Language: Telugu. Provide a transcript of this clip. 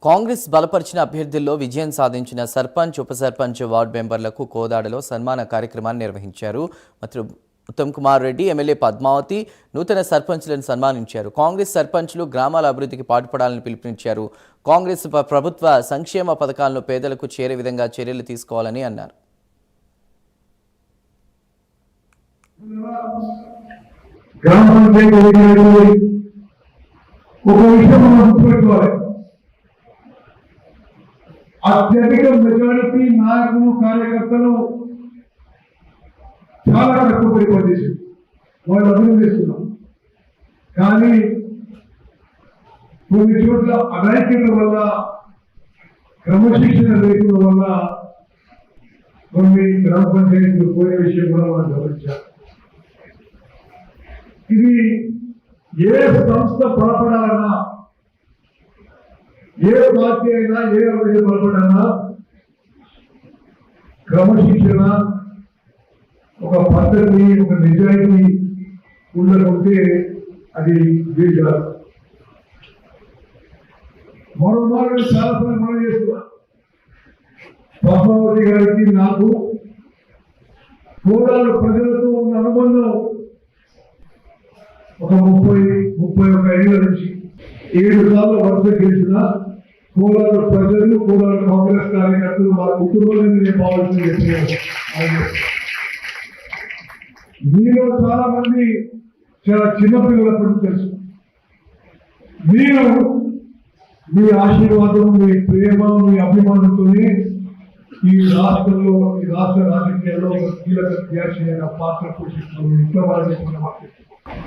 కాంగ్రెస్ బలపరిచిన అభ్యర్థుల్లో విజయం సాధించిన సర్పంచ్, ఉప సర్పంచ్, వార్డు మెంబర్లకు కోదాడలో సన్మాన కార్యక్రమాన్ని నిర్వహించారు. మంత్రి ఉత్తమ్ కుమార్ రెడ్డి, ఎమ్మెల్యే పద్మావతి నూతన సర్పంచ్లను సన్మానించారు. కాంగ్రెస్ సర్పంచ్లు గ్రామాల అభివృద్ధికి పాటుపడాలని పిలుపునిచ్చారు. కాంగ్రెస్ ప్రభుత్వ సంక్షేమ పథకాలను పేదలకు చేరే విధంగా చర్యలు తీసుకోవాలని అన్నారు. అత్యధిక మెజారిటీ నాయకులు, కార్యకర్తలు చాలా కష్టపడి పనిచేశారు. వాళ్ళు అభినందిస్తున్నాం. కానీ కొన్ని చోట్ల అనైక్యత వల్ల, క్రమశిక్షణ లేకుండా వల్ల కొన్ని గ్రామ పంచాయతీలు పోయే విషయం కూడా మనం గమనించాం. ఇది ఏ సంస్థ బలపడాలన్నా, ఏ పార్టీ అయినా, ఏ అభివృద్ధి బలపడాలన్నా క్రమశిక్షణ, ఒక పద్ధతి, ఒక నిజాయితీ ఉండకుంటే అది వీలు కాదు. మరోమారు చాలాసార్లు మనం చేస్తున్నా. పద్మావతి గారికి నాకు కోదాడు ప్రజలతో ఉన్న అనుబంధం ఒక 31 ఏళ్ల నుంచి 7 సార్లు వరుస గెలిచిన కోదాడు ప్రజలు, కోదాడు కాంగ్రెస్ కార్యకర్తలు మా కుటుంబంలో నేను కావాల్సింది చెప్పాను. మీలో చాలా మంది చాలా చిన్నపిల్లలప్పుడు తెలుసు. మీరు మీ ఆశీర్వాదం, మీ ప్రేమ, మీ అభిమానంతోనే ఈ రాష్ట్రంలో, ఈ రాష్ట్ర రాజకీయాల్లో ఒక కీలక క్రియాశీలక పాత్ర పోషిస్తున్న ఇంట్లో వాళ్ళు